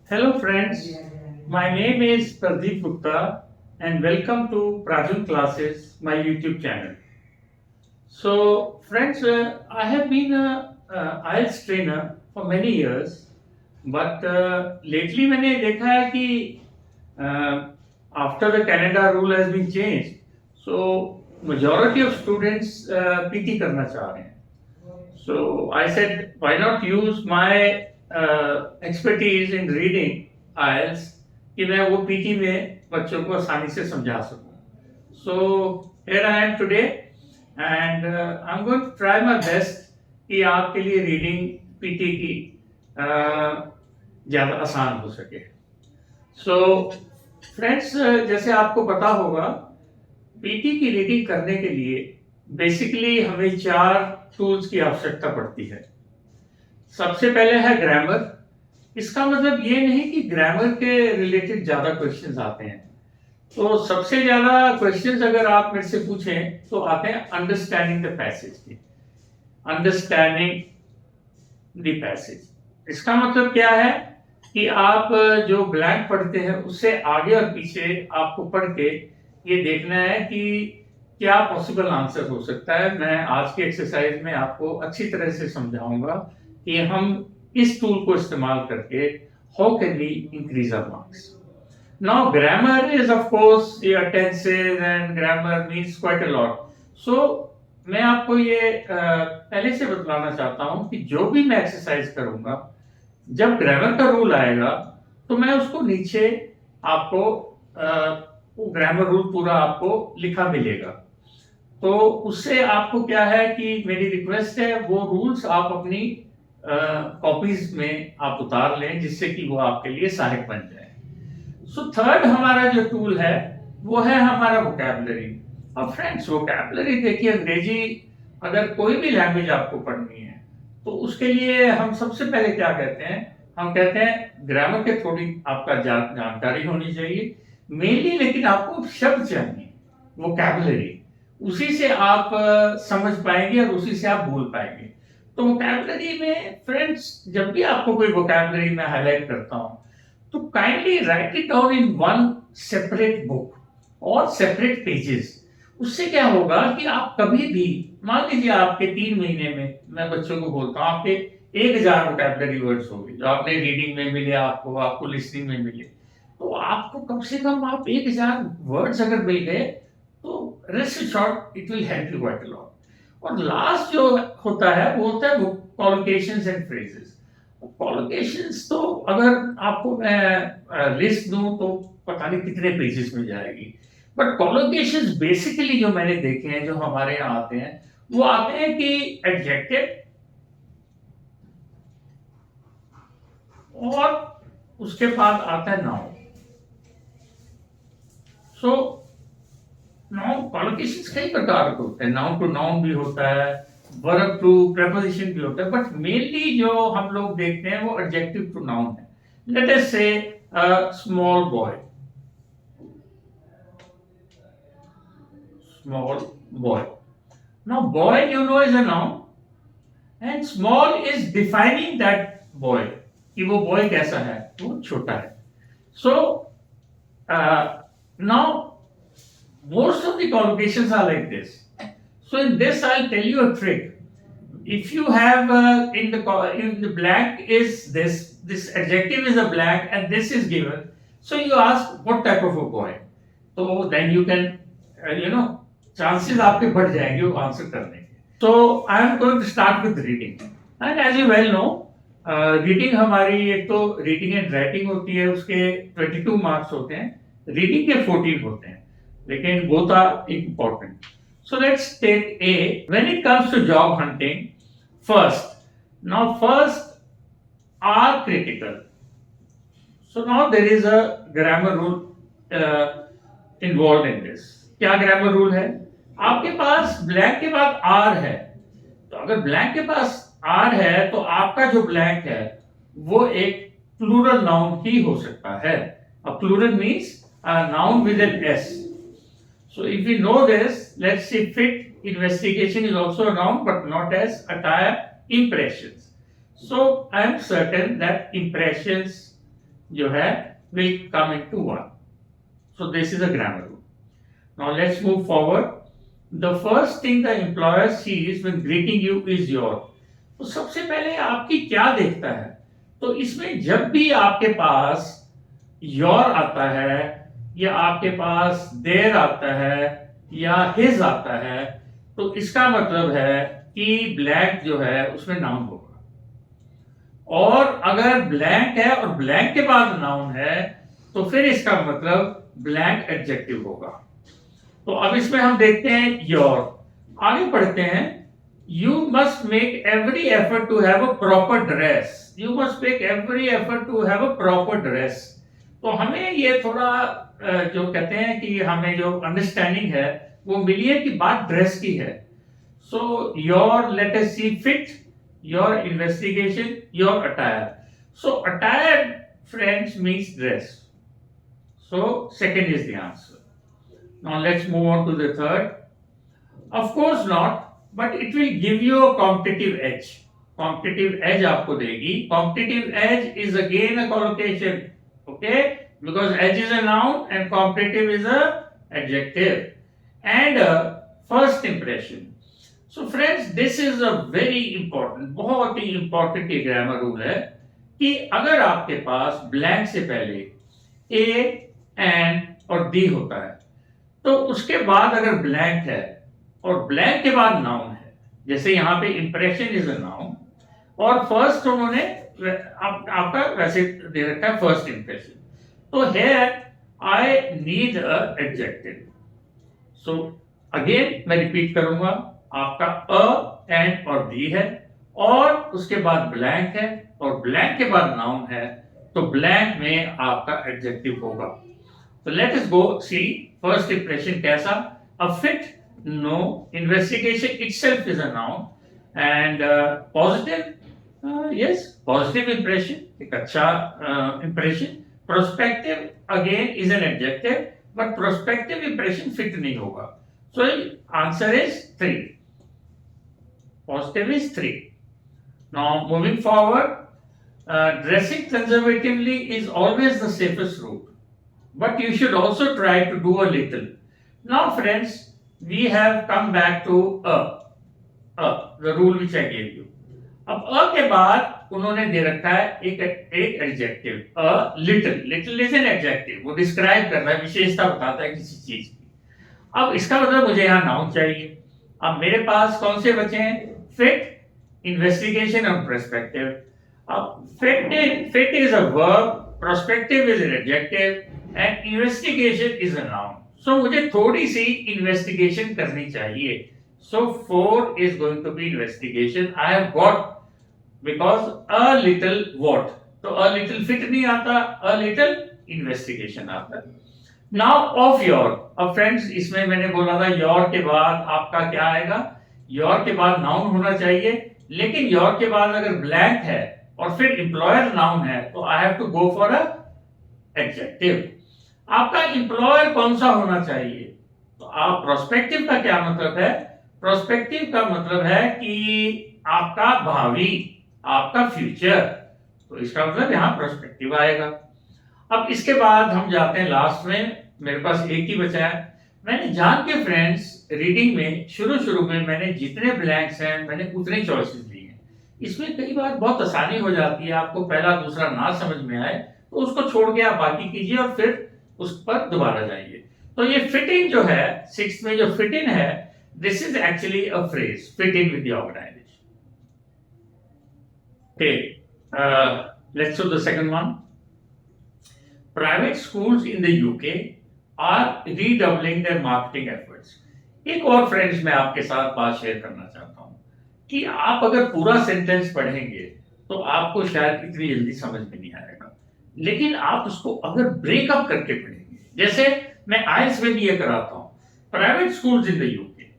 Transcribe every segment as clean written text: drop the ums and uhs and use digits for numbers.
Hello friends, my name is Pradeep Gupta and welcome to Prajun Classes, my YouTube channel. So friends, I have been a IELTS trainer for many years, but lately मैंने देखा है कि after the Canada rule has been changed, so majority of students PT करना चाह रहे हैं. So I said, why not use my expertise in reading IELTS कि मैं वो पीटी में बच्चों को आसानी से समझा सकूं. So here I am today and I'm going to try my best कि आपके लिए रीडिंग पीटी की ज़्यादा आसान हो सके. So फ्रेंड्स, जैसे आपको पता होगा पीटी की रीडिंग करने के लिए बेसिकली हमें 4 टूल्स की आवश्यकता पड़ती है. सबसे पहले है ग्रामर. इसका मतलब ये नहीं कि ग्रामर के रिलेटेड ज्यादा क्वेश्चंस आते हैं. तो सबसे ज्यादा क्वेश्चंस अगर आप मेरे से पूछें तो आते हैं अंडरस्टैंडिंग द पैसेज के. अंडरस्टैंडिंग द पैसेज, इसका मतलब क्या है कि आप जो ब्लैंक पढ़ते हैं उससे आगे और पीछे आपको पढ़ के ये देखना है कि क्या पॉसिबल आंसर हो सकता है. मैं आज की एक्सरसाइज में आपको अच्छी तरह से समझाऊंगा कि हम इस टूल को इस्तेमाल करके how can we increase our marks. Now grammar is of course your tenses and grammar means quite a lot. So मैं आपको ये पहले से बतलाना चाहता हूं कि जो भी मैं एक्सरसाइज करूंगा, जब ग्रामर का रूल आएगा तो मैं उसको नीचे आपको वो ग्रामर रूल पूरा आपको लिखा मिलेगा. तो उससे आपको क्या है कि मेरी रिक्वेस्ट है वो रूल्स आप अपनी कॉपीज में आप उतार लें जिससे कि वो आपके लिए सहायक बन जाए. सो थर्ड हमारा जो टूल है वो है हमारा वोकैबुलरी. अब फ्रेंड्स, वोकैबुलरी देखिए, अंग्रेजी अगर कोई भी लैंग्वेज आपको पढ़नी है तो उसके लिए हम सबसे पहले क्या कहते हैं, हम कहते हैं ग्रामर के थोड़ी आपका जानकारी होनी चाहिए मेनली, लेकिन आपको शब्द चाहिए, वोकैबुलरी. उसी से आप समझ पाएंगे और उसी से आप बोल पाएंगे. तो वोकैबुलरी में फ्रेंड्स, जब भी आपको कोई वोकैबुलरी में हाईलाइट करता हूं तो kindly right it down in one separate book और सेपरेट पेजेस. उससे क्या होगा कि आप कभी भी, मान लीजिए आपके 3 महीने में, मैं बच्चों को बोलता हूं आपके 1000 वोकैबुलरी वर्ड्स हो गए जो आपने रीडिंग में मिले, आपको लिसनिंग में मिले. तो आपको कम से कम आप 1000 वर्ड्स अगर मिल गए तो rest short it will help you quite a lot. और लास्ट जो होता है वो होता है कॉलोकेशंस एंड फ्रेजेस. कॉलोकेशंस तो अगर आपको मैं लिस्ट दूं तो पता नहीं कितने पेजेस में जाएगी. बट कॉलोकेशंस बेसिकली जो मैंने देखे हैं, जो हमारे यहाँ आते हैं, वो आते हैं कि एडजेक्टिव और उसके बाद आता है नाउन. सो नाउन कॉलोकेशंस कई प्रकार के होते हैं. नाउन टू नाउन भी होता है, वर्ब टू प्रेपोजिशन भी होता है, बट मेनली जो हम लोग देखते हैं वो एडजेक्टिव टू नाउन है. लेट अस से small boy. Small boy. Now boy you know is a noun and small is defining that boy कि वो बॉय कैसा है, वो छोटा है. So now most of the collocations are like this. So in this I'll tell you a trick. If you have in the blank is this adjective is a blank and this is given, so you ask what type of a boy. So then you can chances आपके बढ़ जाएंगे वो answer करने के. So I am going to start with reading. And as you well know, reading हमारी एक तो reading and writing होती है, उसके 22 मार्क्स होते हैं. रीडिंग के 14 होते हैं, लेकिन both are important. So let's take A. When it comes to job hunting, first are critical. So now there is a grammar rule involved in this. क्या grammar rule है? आपके पास blank के बाद are है, तो अगर blank के पास are है तो आपका जो blank है वो एक plural noun ही हो सकता है. A plural means a noun with an S. So if we know this, let's see, fit investigation is also a noun but not as attire impressions. So I am certain that impressions जो है will come into one. So this is a grammar rule. Now let's move forward. The first thing the employer sees when greeting you is your. तो सबसे पहले आपकी क्या देखता है? तो इसमें जब भी आपके पास your आता है या आपके पास their आता है या his आता है, तो इसका मतलब है कि ब्लैंक जो है उसमें नाउन होगा। और अगर ब्लैंक है और ब्लैंक के बाद नाउन है तो फिर इसका मतलब ब्लैंक एडजेक्टिव होगा। तो अब इसमें हम देखते हैं योर। आगे पढ़ते हैं। You must make every effort to have a proper dress. You must make every effort to have a proper dress. तो हमें ये थोड़ा जो कहते हैं कि हमें जो अंडरस्टैंडिंग है वो मिली है कि बात ड्रेस की है। So your, let us see, fit, your investigation, your attire. So attire, friends, means dress. So second is the answer. Now let's move on to the third. Of course not, but it will give you a competitive edge. Competitive edge आपको देगी. Competitive edge is again a collocation. Okay? Because edge is a noun and competitive is a adjective. And first impression. So friends, this is a very important, बहुत ही important ये grammar rule है कि अगर आपके पास blank से पहले ए, N और दी होता है तो उसके बाद अगर ब्लैंक है और ब्लैंक के बाद नाउन है, जैसे यहाँ पे इंप्रेशन इज अ नाउन और फर्स्ट उन्होंने आपका वैसे दे रखा है फर्स्ट इंप्रेशन, तो here I need a adjective. So again मैं रिपीट करूंगा, आपका अ, एन और दी है और उसके बाद ब्लैंक है और ब्लैंक के बाद नाउन है, तो ब्लैंक में आपका एडजेक्टिव होगा। तो let us go see first impression कैसा। A fit, no. Investigation itself is a noun and positive, yes, positive impression, एक अच्छा impression. Prospective again is an adjective, but prospective impression fit नहीं होगा। So answer is 3. Positive is 3. Now moving forward, dressing conservatively is always the safest route, but you should also try to do a little. Now friends, we have come back to the rule which I gave you. अब अ के बाद उन्होंने दे रखा है एक adjective, a little. Little is an adjective, वो describe कर रहा है, विशेषता बताता है किसी चीज की। अब इसका मतलब मुझे यहाँ नाउन चाहिए। अब मेरे पास कौन से बचे हैं? फिट, इन्वेस्टिगेशन और प्रोस्पेक्टिव। अब fit is a verb, prospective is an adjective and investigation is a noun. So मुझे थोड़ी सी इन्वेस्टिगेशन करनी चाहिए। So 4 is going to be investigation. I have got because a little what, तो a little fit नहीं आता, a little investigation आता है। Now of your. अब फ्रेंड्स इसमें मैंने बोला था योर के बाद आपका क्या आएगा? योर के बाद नाउन होना चाहिए, लेकिन योर के बाद अगर ब्लैंक है और फिर एम्प्लॉयर नाउन है तो I have to go for a adjective. आपका एम्प्लॉयर कौन सा होना चाहिए? तो आप प्रोस्पेक्टिव का क्या मतलब है? प्रोस्पेक्टिव का मतलब है कि आपका भावी, आपका फ्यूचर, तो इसका मतलब यहां प्रोस्पेक्टिव आएगा। अब इसके बाद हम जाते हैं लास्ट में, मेरे पास एक ही बचा है। मैंने जान के फ्रेंड्स रीडिंग में शुरू में मैंने जितने ब्लैंक्स हैं मैंने उतने चॉइसेस लिए हैं। इसमें कई बार बहुत आसानी हो जाती है, आपको पहला दूसरा ना समझ में आए तो उसको छोड़ के आप बाकी कीजिए और फिर उस पर दोबारा जाइए। तो ये फिट इन जो है, 6th में जो फिट इन है, this is actually a phrase, fit in with the organisation. Okay, let's do the second one. Private schools in the UK are redoubling their marketing efforts. एक और friends मैं आपके साथ बात शेयर करना चाहता हूँ कि आप अगर पूरा सेंटेंस पढ़ेंगे तो आपको शायद इतनी जल्दी समझ में नहीं आएगा, लेकिन आप उसको अगर ब्रेकअप करके पढ़ेंगे, जैसे मैं आइल्स में भी ये कराता हूँ, private schools in the UK.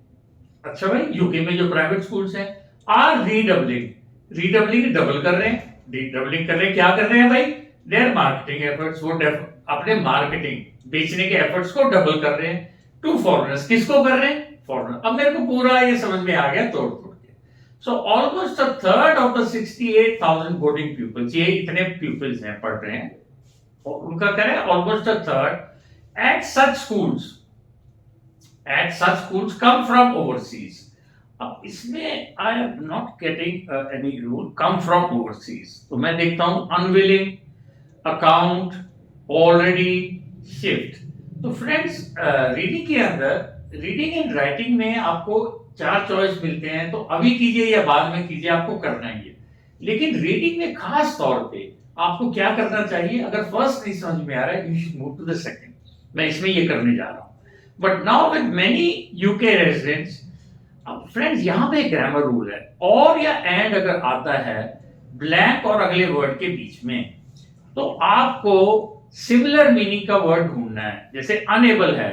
अच्छा भाई, यूके में जो प्राइवेट स्कूल्स हैं आर रीडबलिंग, रीडबलिंग डबल कर रहे हैं, रीडबलिंग कर रहे हैं, क्या कर रहे हैं भाई? देयर मार्केटिंग एफर्ट्स, वो अपने मार्केटिंग बेचने के एफर्ट्स को डबल कर रहे हैं टू फॉरेनर्स। किसको कर रहे हैं? फॉरेनर। अब मेरे को पूरा ये समझ में आ गया तोड़ तोड़ के। So almost a third of the 68,000 boarding peoples, ये इतने पीपल्स हैं, पढ़ रहे हैं, उनका करें almost a third at such schools come from overseas. अब इसमें I am not getting any rule come from overseas, तो मैं देखता हूं अनविलिंग, अकाउंट, ऑलरेडी, शिफ्ट। तो फ्रेंड्स रीडिंग के अंदर रीडिंग एंड राइटिंग में आपको 4 चॉइस मिलते हैं, तो अभी कीजिए या बाद में कीजिए, आपको करना ही है। लेकिन रीडिंग में खास तौर पे आपको क्या करना चाहिए, अगर फर्स्ट नहीं समझ में आ रहा है, you should move to the second. मैं इसमें ये करने जा रहा हूं। But now with many UK residents, अब फ्रेंड्स यहां पे ग्रामर रूल है, और या एंड अगर आता है ब्लैंक और अगले वर्ड के बीच में, तो आपको सिमिलर मीनिंग का वर्ड ढूंढना है। जैसे अनेबल है,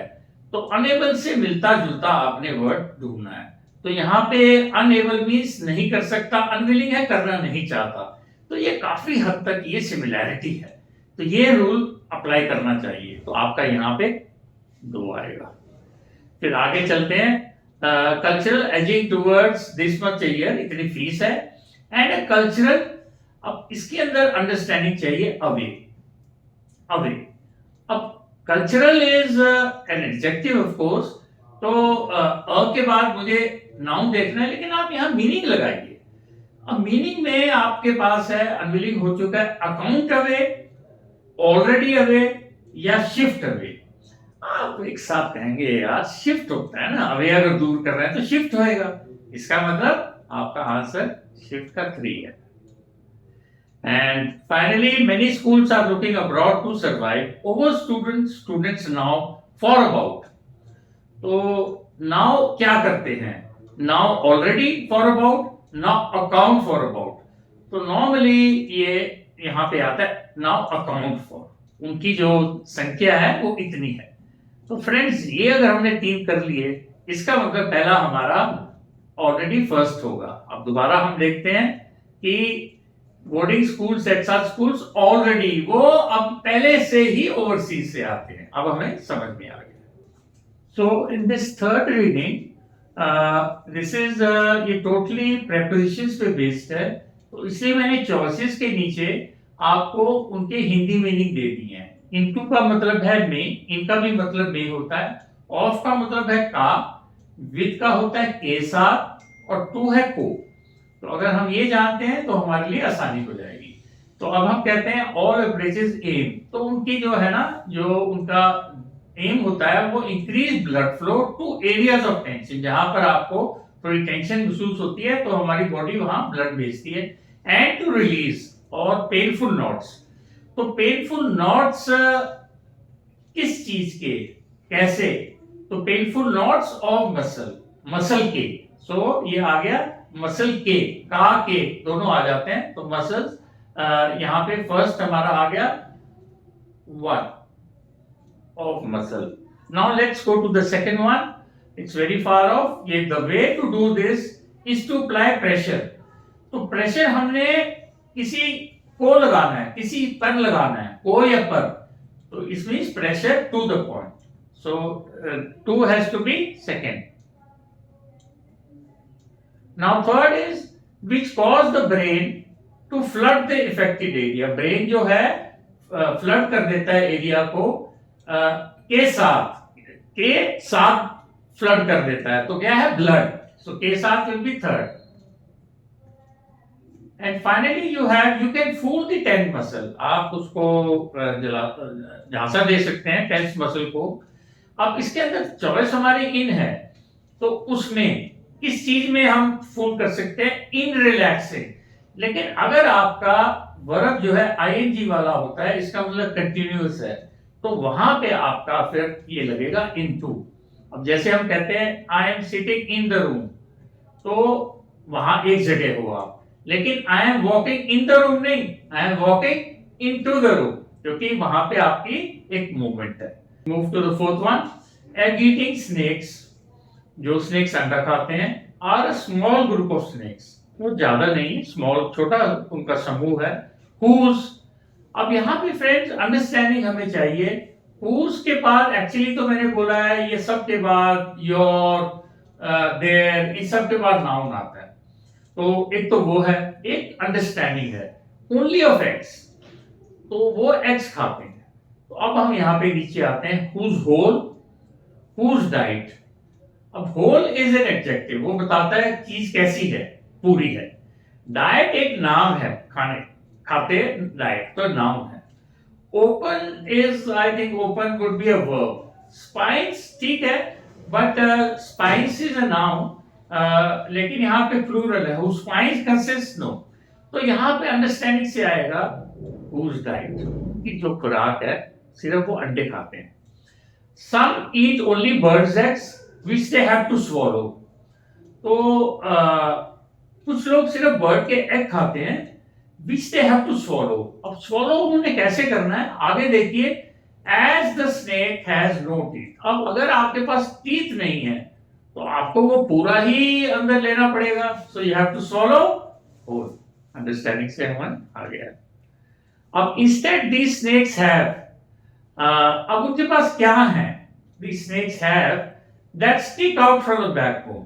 तो अनेबल से मिलता जुलता आपने वर्ड ढूंढना है। तो यहाँ पे अनएबल मीन्स नहीं कर सकता, अनविलिंग है करना नहीं चाहता, तो ये काफी हद तक ये सिमिलैरिटी है, तो ये रूल अप्लाई करना चाहिए। तो आपका यहाँ पे 2 आएगा। फिर आगे चलते हैं। Cultural ageing towards this much year, इतनी फीस है। एंड कल्चरल, अब इसके अंदर अंडरस्टैंडिंग चाहिए अवे। अब cultural is an adjective of course, तो के बाद मुझे नाउन देखना है, लेकिन आप यहाँ मीनिंग लगाइए। अब मीनिंग में आपके पास है अनविलिंग हो चुका है, अकाउंट अवे, ऑलरेडी अवे या शिफ्ट अवे। आप एक साथ कहेंगे यार शिफ्ट होता है ना, अवे अगर दूर कर रहे हैं तो शिफ्ट होएगा, इसका मतलब आपका आंसर शिफ्ट का 3 है। And finally, many schools are looking abroad to survive. Over students now for about. तो now क्या करते हैं? Now already for about, now account for about. तो normally ये यहाँ पे आता है now account for. उनकी जो संख्या है वो इतनी है। तो फ्रेंड्स ये अगर हमने 3 कर लिए, इसका मतलब पहला हमारा ऑलरेडी फर्स्ट होगा। अब दोबारा हम देखते हैं कि boarding schools eight such schools already, वो अब पहले से ही ओवरसीज से आते हैं। अब हमें समझ में आ गया। So in this third reading this is ये टोटली प्रेपोजिशंस पे बेस्ड है, तो इसलिए मैंने चॉइसेस के नीचे आपको उनके हिंदी मीनिंग दे दी है। इनटू का मतलब है में, इनका भी मतलब में होता है, ऑफ का मतलब है का, विद का होता है के साथ, और टू है को। तो अगर हम ये जानते हैं तो हमारे लिए आसानी हो जाएगी। तो अब हम कहते हैं ऑल अप्रोचेस एम, तो उनकी जो है ना, जो उनका एम होता है वो increase blood flow to areas of tension, जहां पर आपको थोड़ी टेंशन महसूस होती है तो हमारी बॉडी वहां ब्लड भेजती है। एंड टू रिलीज और पेनफुल नॉट्स, तो पेनफुल नॉट्स किस चीज के, कैसे, तो पेनफुल नॉट्स ऑफ मसल के। सो ये आ गया मसल के, का के दोनों आ जाते हैं, तो मसल्स यहां पे फर्स्ट हमारा आ गया one of muscle. Now let's go to the second one, it's very far off. ये the way to do this is to apply pressure, तो प्रेशर हमने किसी को लगाना है, किसी पर लगाना है, को या पर, तो it means pressure to the point. So two has to be second. Now third is which cause the brain to flood the affected area. Brain जो है फ्लड कर देता है एरिया को के साथ फ्लड कर देता है, तो क्या है ब्लड, सो के साथ will be third. And finally you can fool the tenth muscle, आप उसको झांसा दे सकते हैं टेंथ मसल को। अब इसके अंदर चॉइस हमारी इन है, तो उसमें किस चीज में हम फूल कर सकते हैं, इन रिलैक्सिंग। लेकिन अगर आपका वर्ब जो है आईएनजी वाला होता है, इसका मतलब कंटिन्यूअस है, तो वहां पे आपका फिर ये लगेगा इनटू। अब जैसे हम कहते हैं I am sitting in the room, तो वहां एक जगह हो आप, लेकिन I am walking in the room नहीं, I am walking into the room, क्योंकि वहां पे आपकी एक मूवमेंट है। Move to the fourth one, egg eating snakes, जो स्नेक्स अंडा खाते हैं, are small group of snakes, वो ज्यादा नहीं, स्मॉल छोटा उनका समूह है। हुज, अब यहाँ पे फ्रेंड्स अंडरस्टैंडिंग हमें चाहिए। हुज के बाद एक्चुअली तो मैंने बोला है ये सब के बाद योर, देयर, इस सब के बाद नाउन आता है, तो एक तो वो है, एक अंडरस्टैंडिंग है। ओनली ऑफ एग्स, तो वो एग्स खाते हैं, तो अब हम यहाँ पे नीचे आते हैं, whose whole, whose diet। अब whole इज एन एडजेक्टिव, वो बताता है चीज कैसी है, पूरी है। डाइट एक नाम है, खाने खाते, डाइट तो नाम है। Open is, I think open would be a verb. Spice ठीक है, but spice is a noun, लेकिन यहाँ पे प्लूरल है, whose spines consist, नो। तो यहाँ पे अंडरस्टैंडिंग से आएगा whose diet, की जो खुराक है, सिर्फ वो अंडे खाते हैं। Some eat only birds' eggs which they have to swallow। तो कुछ लोग सिर्फ बर्ड के एग खाते हैं which they have to swallow। अब swallow उन्हें कैसे करना है, आगे देखिए, as the snake has no teeth। अब अगर आपके पास टीथ नहीं है तो आपको वो पूरा ही अंदर लेना पड़ेगा, so you have to swallow whole। Understanding से हम आ गया। अब instead these snakes have, अब उनके पास क्या है, these snakes have that stick out from the backbone।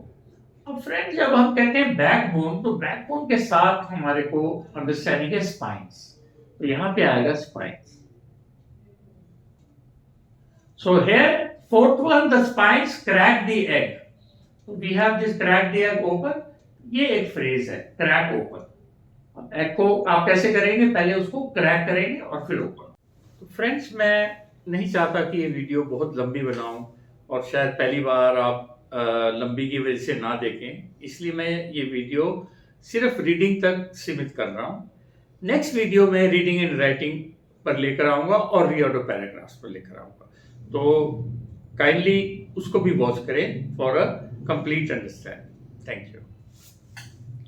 अब फ्रेंड जब हम कहते हैं बैकबोन, तो बैकबोन के साथ हमारे को अंडरस्टैंडिंग है स्पाइंस, तो यहां पे आएगा spines. So here fourth one, the spines crack the egg. तो we have this crack the egg open, ये एक फ्रेज है, क्रैक ओपन। अब एग को आप कैसे करेंगे, पहले उसको क्रैक करेंगे और फिर ओपन। तो फ्रेंड्स मैं नहीं चाहता कि ये वीडियो बहुत लंबी बनाऊं, और शायद पहली बार आप लंबी की वजह से ना देखें, इसलिए मैं ये वीडियो सिर्फ रीडिंग तक सीमित कर रहा हूँ। नेक्स्ट वीडियो में रीडिंग एंड राइटिंग पर लेकर आऊँगा और रीऑर्डर पैराग्राफ्स पर लेकर आऊँगा, तो काइंडली उसको भी वॉच करें for a complete understanding. Thank you.